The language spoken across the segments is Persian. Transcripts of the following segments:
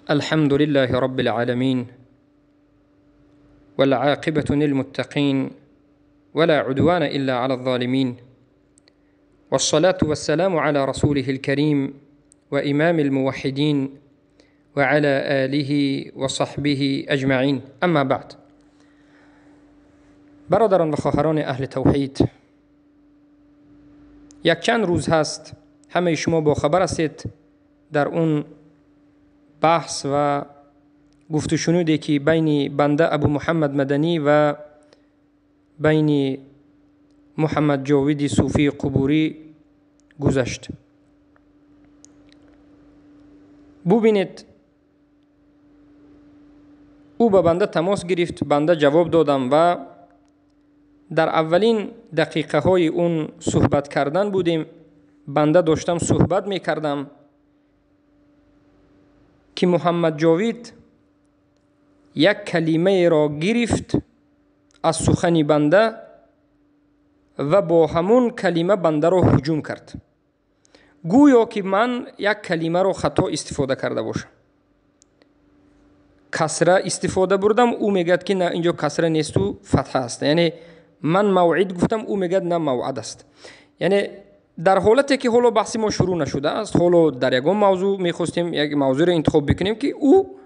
الحمد لله رب العالمين والعاقبة للمتقين ولا عدوان إلا على الظالمين والصلاة والسلام على رسوله الكريم وإمام الموحدين وعلى آله وصحبه أجمعين. أما بعد، برادران و خواهران اهل توحید، یک چند روز هست همه شما با خبر هستید در اون بحث و گفت و شنودی که بین بنده ابو محمد مدنی و بین محمد جاوید صوفی قبوری گذشت. ببینید، او به بنده تماس گرفت، بنده جواب دادم و در اولین دقیقه های اون صحبت کردن بودیم. بنده داشتم صحبت می کردم که محمد جاوید یک کلمه را گرفت از سخن بنده و با همون کلمه بنده را هجوم کرد، گویا که من یک کلمه را خطا استفاده کرده باشم. کسره استفاده بردم، او میگد که نه اینجا کسره نیست و فتحه است. یعنی من موعد گفتم، او میگد نه موعد است. یعنی در حالتی که حالا بحث ما شروع نشده است، حالا در یکم موضوع میخواستیم یک موضوع را انتخاب بکنیم که او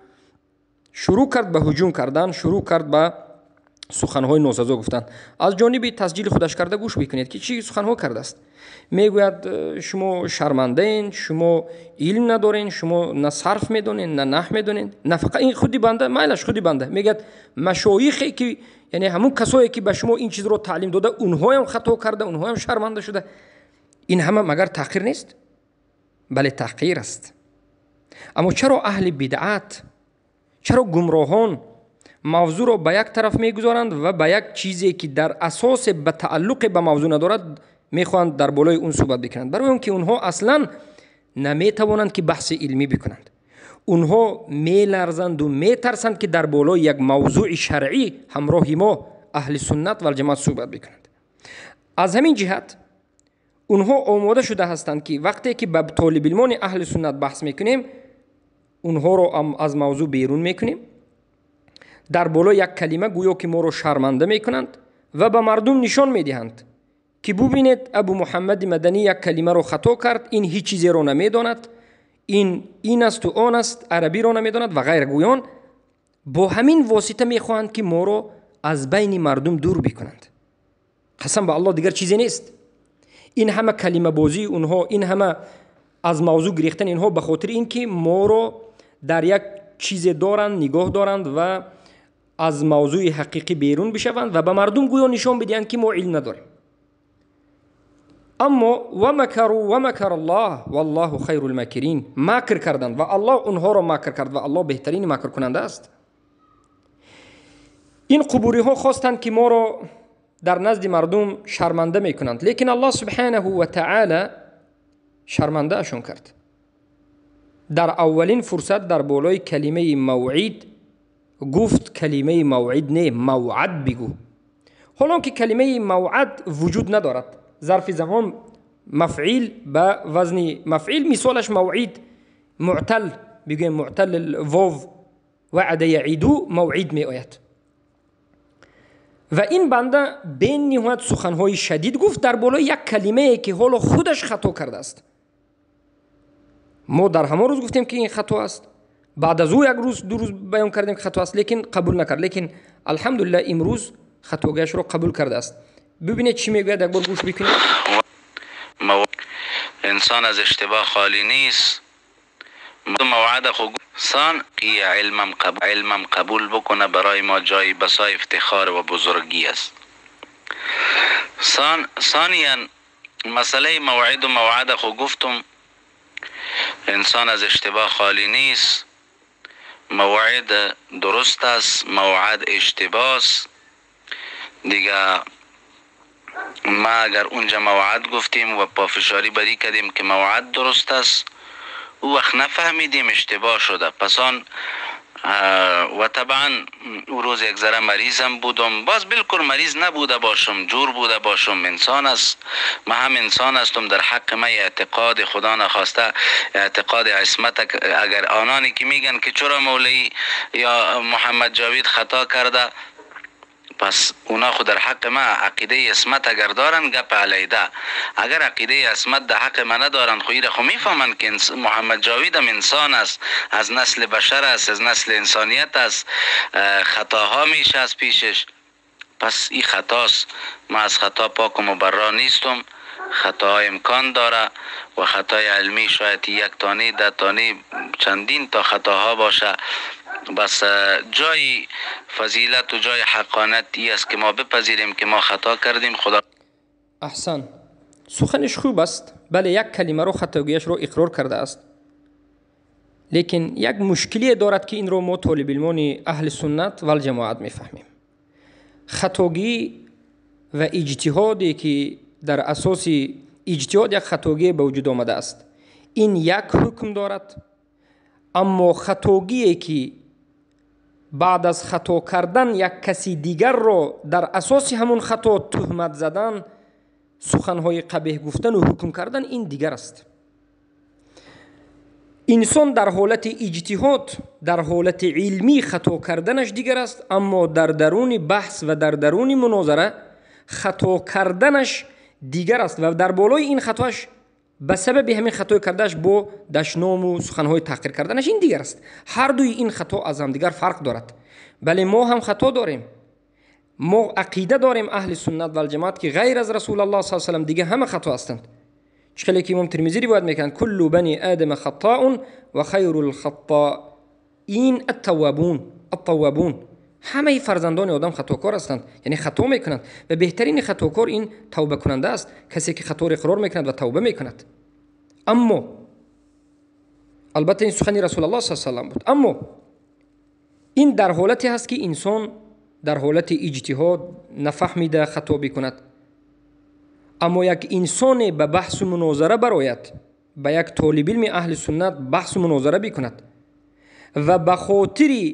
شروع کرد به هجوم کردن، شروع کرد به سخنهای ناسزا گفتن. از جانب تسجیل خودش کرده گوش بکنید که چی سخنها کرده است. میگوید شما شرمنده این، شما علم ندارین، شما نه صرف میدونین نه نحو میدونین. نه فقط این خودی بنده، مایلش خودی بنده میگد مشایخی که یعنی همون کسایی که به شما این چیز رو تعلیم داده اونها هم خطا کرده، اونها هم شرمنده شده. این همه مگر تحقیر نیست؟ بله تحقیر است. اما چرا اهل بدعت، چرا گمراهان موضوع را به یک طرف میگذارند و به یک چیزی که در اساس به تعلق به موضوع ندارد میخواهند در بالای اون صحبت بکنند؟ برای اون که اونها اصلا نمیتوانند که بحث علمی بکنند. اونها میلرزند و میترسند که در بالای یک موضوع شرعی همراه ما اهل سنت و الجماعت صحبت بکنند. از همین جهت اونها آماده شده هستند که وقتی که به طالب علمان اهل سنت بحث میکنیم، اونها رو از موضوع بیرون میکنیم، در بالای یک کلمه گویا که ما رو شرمنده میکنند و به مردم نشان میدهند که ببینید ابو محمد مدنی یک کلمه رو خطا کرد، این هیچ چیزی رو نمیداند، این است و آن است، عربی رو نمیداند و غیر گویان. با همین واسطه میخواهند که ما رو از بین مردم دور بکنند. قسم به الله دیگر چیزی نیست. این همه کلمه بازی اونها، این همه از موضوع گریختن اینها به خاطر اینکه ما رو در یک چیز دارند، نگاه دارند و از موضوع حقیقی بیرون بشوند و به مردم گویا نشان بدهند که ما علم نداریم. اما و مکر الله والله خیر الماکرین، مکر کردند و الله اونها را مکر کرد و الله بهترین مکر کننده است. این قبوری ها خواستند که ما را در نزد مردم شرمنده میکنند، لیکن الله سبحانه و تعالی شرمنده اشون کرد. در اولین فرصت در بالای کلمه موعد گفت کلمه موعد نه، موعد بگو. حالا که کلمه موعد وجود ندارد، ظرف زمان مفعیل به وزن مفعیل، مثالش موعد، معتل بگویم، معتل واو وعد یعیدو موعد می آید. و این بنده بین نهایت سخنهای شدید گفت در بالای یک کلمه که حالا خودش خطا کرده است. ما در همه روز گفتیم که این خطا است، بعد از او یک روز دو روز بیان کردیم که خطا است، لیکن قبول نکرد. لیکن الحمدلله امروز خطاگاهش رو قبول کرده است. ببینید چی میگوید، یک بار گوش بکنید. انسان از اشتباه خالی نیست. موعد خود انسان علمم قبول بکنه برای ما جای بسای افتخار و بزرگی است. ثانیاً مسئله موعد و موعد خود گفتم، انسان از اشتباه خالی نیست. موعد درست است، موعد اشتباه است. دیگه ما اگر اونجا موعد گفتیم و پافشاری بدی کردیم که موعد درست است، او وقت نفهمیدیم اشتباه شده. پس آن و طبعا او روز یک ذره مریضم بودم، باز بالکل مریض نبوده باشم، جور بوده باشم، انسان است، من هم انسان هستم. در حق من اعتقاد خدا نخواسته اعتقاد عصمت، اگر آنانی که میگن که چرا مولوی یا محمد جاوید خطا کرده، پس اونا خود در حق ما عقیده عصمت اگر دارن گپ علیده، اگر عقیده عصمت در حق ما ندارن خو میفهمن که محمد جاوید هم انسان است، از نسل بشر است، از نسل انسانیت است، خطاها میشه از پیشش. پس این خطاست، ما از خطا پاک و مبرا نیستم، خطا امکان داره و خطای علمی شاید یک تانی ده تانی چندین تا خطاها باشه. بس جای فضیلت و جای حقانت ای است که ما بپذیریم که ما خطا کردیم. خدا احسن، سخنش خوب است، بله یک کلمه رو خطاگیش رو اقرار کرده است، لیکن یک مشکلی دارد که این رو ما طالب علمان اهل سنت و الجماعت میفهمیم. خطاگی و اجتهادی که در اساس اجتهاد یک خطاگی به وجود آمده است، این یک حکم دارد. اما خطاگی که بعد از خطا کردن یک کسی دیگر را در اساس همون خطا تهمت زدن، سخنهای قبیح گفتن و حکم کردن، این دیگر است. انسان در حالت اجتهاد، در حالت علمی خطا کردنش دیگر است، اما در درون بحث و در درون مناظره خطا کردنش دیگر است و در بالای این خطاش به سبب همین خطا کردنش با دشنام و سخنهای تحقیر کردنش این دیگر است. هر دوی این خطا از هم دیگر فرق دارد. بله ما هم خطا داریم، ما عقیده داریم اهل سنت و الجماعت که غیر از رسول الله صلی الله علیه و سلم دیگه همه خطا هستند. چخیلی که امام ترمذی روایت میکنند کل بنی آدم خطاء و خیر الخطائین التوابون. همه فرزندان آدم خطاکار هستند، یعنی خطا میکنند و بهترین خطاکار این توبه کننده است، کسی که خطا را اقرار میکند و توبه میکند. اما البته این سخن رسول الله صلی الله علیه و سلم بود، اما این در حالتی هست که انسان در حالت اجتهاد نفهمیده خطا بکند. اما یک انسان به بحث و مناظره برآید، به یک طالب علم اهل سنت بحث و مناظره بکند و به خاطر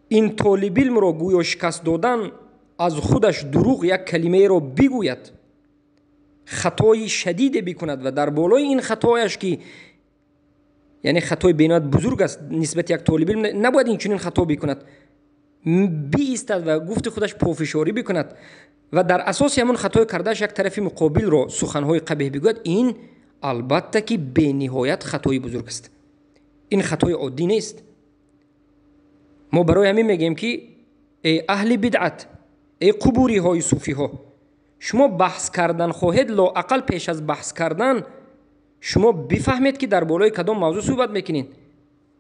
این طالب علم را گویا شکست دادن از خودش دروغ یک کلمه را بگوید، خطای شدید بکند و در بالای این خطایش که یعنی خطای بینات بزرگ است نسبت یک طالب علم، نباید این چنین خطا بکند، بیستد و گفت خودش پافشاری بکند و در اساس همون خطای کردهش یک طرف مقابل را سخنهای قبیح بگوید. این البته که به نهایت خطای بزرگ است، این خطای عادی نیست. ما برای همین میگیم که ای اهل بدعت، ای قبوری های صوفی ها، شما بحث کردن خواهید، لااقل پیش از بحث کردن شما بفهمید که در بالای کدام موضوع صحبت میکنین،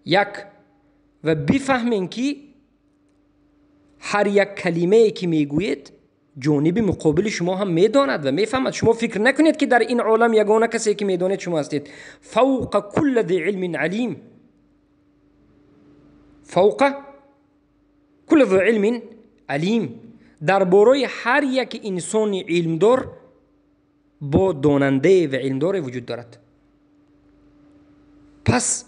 یک، و بفهمین که هر یک کلمه که میگویید جانب مقابل شما هم میداند و میفهمد. شما فکر نکنید که در این عالم یگانه کسی که میدانید شما هستید. فوق کل ذی علم علیم، فوق کل ذی علم علیم، در بارای هر یک انسان علمدار با داننده و علمدار وجود دارد. پس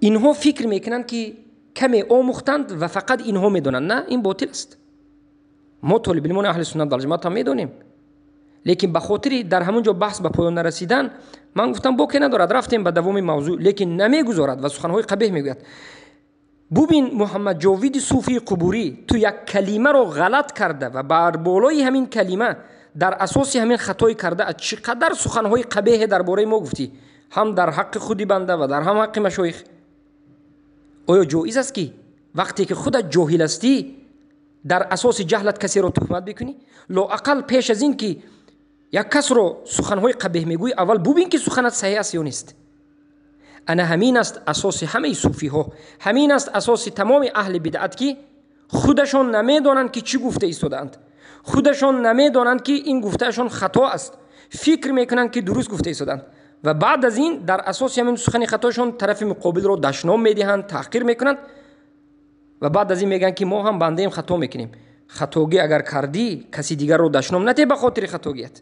اینها فکر میکنند که کمی آموختند و فقط اینها میدونند. نه، این باطل است. ما طالب علمان اهل سنت و الجماعت هم میدونیم، لیکن به خاطر در همونجا بحث به پایان نرسیدن من گفتم باکی ندارد، رفتیم به دوام موضوع، لیکن نمیگذارد و سخنهای قبیح میگوید. ببین محمد جاوید صوفی قبوری تو یک کلمه رو غلط کرده و بر بالای همین کلمه در اساس همین خطای کرده چقدر سخنهای قبیح درباره ما گفتی، هم در حق خودی بنده و در هم حق مشایخ. آیا جایز است که وقتی که خودت جاهل هستی در اساس جهلت کسی رو تهمت بکنی؟ لااقل پیش از این که یک کس رو سخنهای قبیح میگوی اول ببین که سخنت صحیح است یا نیست. انا همین است اساس همه صوفی ها، همین است اساس تمام اهل بدعت که خودشان نمیدانند که چی گفته ایستادند، خودشان نمیدانند که این گفتهشان خطا است، فکر میکنند که درست گفته ایستادند و بعد از این در اساس همین سخن خطاشون طرف مقابل رو دشنام میدهند، تحقیر میکنند و بعد از این میگن که ما هم بنده ایم خطا میکنیم. خطاگی اگر کردی کسی دیگر رو دشنام نده به خاطر خطاگیت.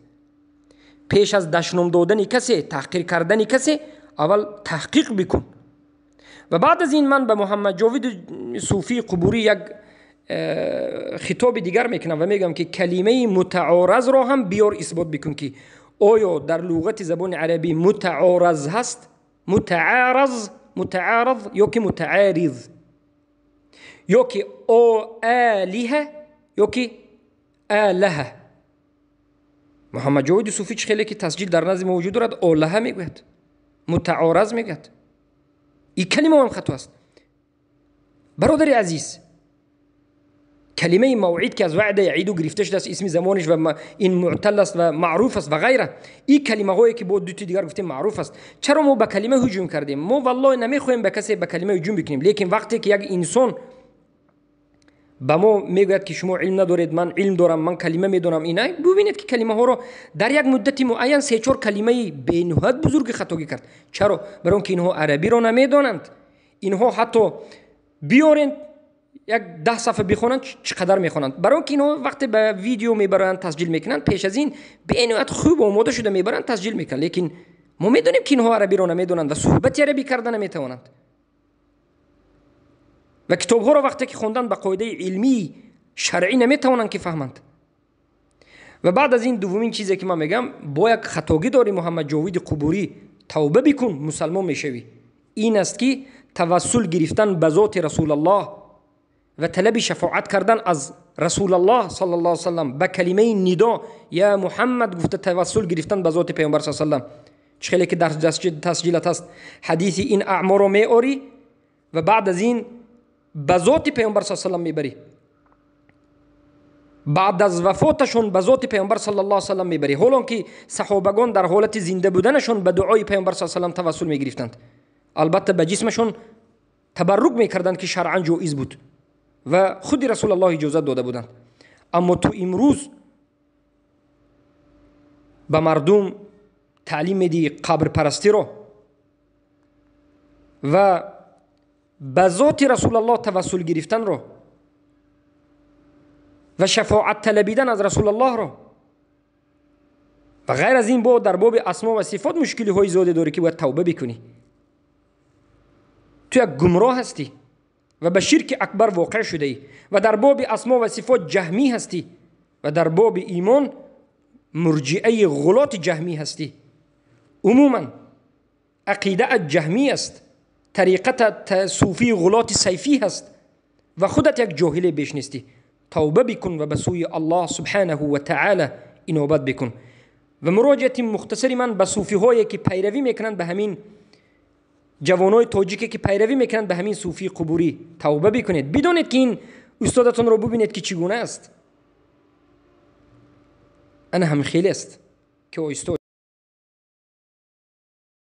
پیش از دشنام دادن کسی، تحقیر کردن کسی، اول تحقیق بکن و بعد از این من به محمد جاوید صوفی قبوری یک خطاب دیگر میکنم و میگم که کلمه متعارض را هم بیار اثبات بکن که آیا در لغت زبان عربی متعارض هست، متعارض یا که متعارض، یا که آلیه یا که آله. محمد جاوید صوفی چه خیلی که تسجیل در نظم موجود دارد آله میگوید، متعارض میگوید. این کلمه هم خطا است. برادر عزیز، کلمه موعد که از وعده یعیدو گرفته شده است، اسم زمانش و این معتل است و معروف است و غیره، این کلمه هایی که با دو تا دیگر گفتیم معروف است. چرا ما به کلمه هجوم کردیم؟ ما والله نمیخوایم به کسی به کلمه هجوم بکنیم، لیکن وقتی که یک انسان به ما میگوید که شما علم ندارید، من علم دارم، من کلمه میدونم، اینا ببینید که کلمه ها رو در یک مدت معین 3-4 کلمه بینهایت بزرگ خطاگی کرد. چرا؟ برای اینکه اینها عربی رو نمیدونند. اینها حتی بیارند یک 10 صفحه بخونن چقدر میخونند. برای اینکه اینها وقتی به ویدیو میبرن تسجیل میکنن، پیش از این بینهایت خوب آماده شده میبرن تسجیل میکنن، لیکن ما میدونیم که اینها عربی رو نمیدونند و صحبت عربی کردن نمیتوانند. و کتاب ها را وقتی که خوندن به قاعده علمی شرعی نمیتوانند که فهمند. و بعد از این دومین چیزی که من میگم، با یک خطاگی داری محمد جاوید قبوری توبه بکن، مسلمان میشوی. این است که توسل گرفتن به ذات رسول الله و طلب شفاعت کردن از رسول الله صلی الله علیه و سلم به کلمه ندا یا محمد گفته توسل گرفتن به ذات پیامبر صلی الله علیه و سلم. چه خیلی که در تسجیلات هست حدیث این اعمار رو میاری و بعد از این به ذات پیامبر صلی الله علیه و سلم میبری، بعد از وفاتشون به ذات پیامبر صلی الله علیه و سلم میبری، حالان که صحابگان در حالت زنده بودنشون به دعای پیامبر صلی الله علیه و سلم توسل میگرفتند. البته به جسمشون تبرک میکردند که شرعا جایز بود و خود رسول الله اجازه داده بودند. اما تو امروز به مردم تعلیم میدی قبر پرستی رو و به ذات رسول الله توسل گرفتن رو و شفاعت طلبیدن از رسول الله رو و غیر از این. با در باب اسما و صفات مشکلی های زیاده داری که باید توبه بکنی. تو یک گمراه هستی و به شرک اکبر واقع شده ای و در باب اسما و صفات جهمی هستی و در باب ایمان مرجئه غلات جهمی هستی. عموما عقیده جهمی است، طریقت صوفی غلات سیفی هست و خودت یک جاهل بیش نیستی. توبه بکن و به سوی الله سبحانه و تعالی انابت بکن. و مراجعت مختصری من به صوفی هایی که پیروی میکنند، به همین جوانای تاجیکی که پیروی میکنند به همین صوفی قبوری، توبه بکنید. بدونید که این استادتون رو ببینید که چگونه است. انا هم خیلی است که او استاد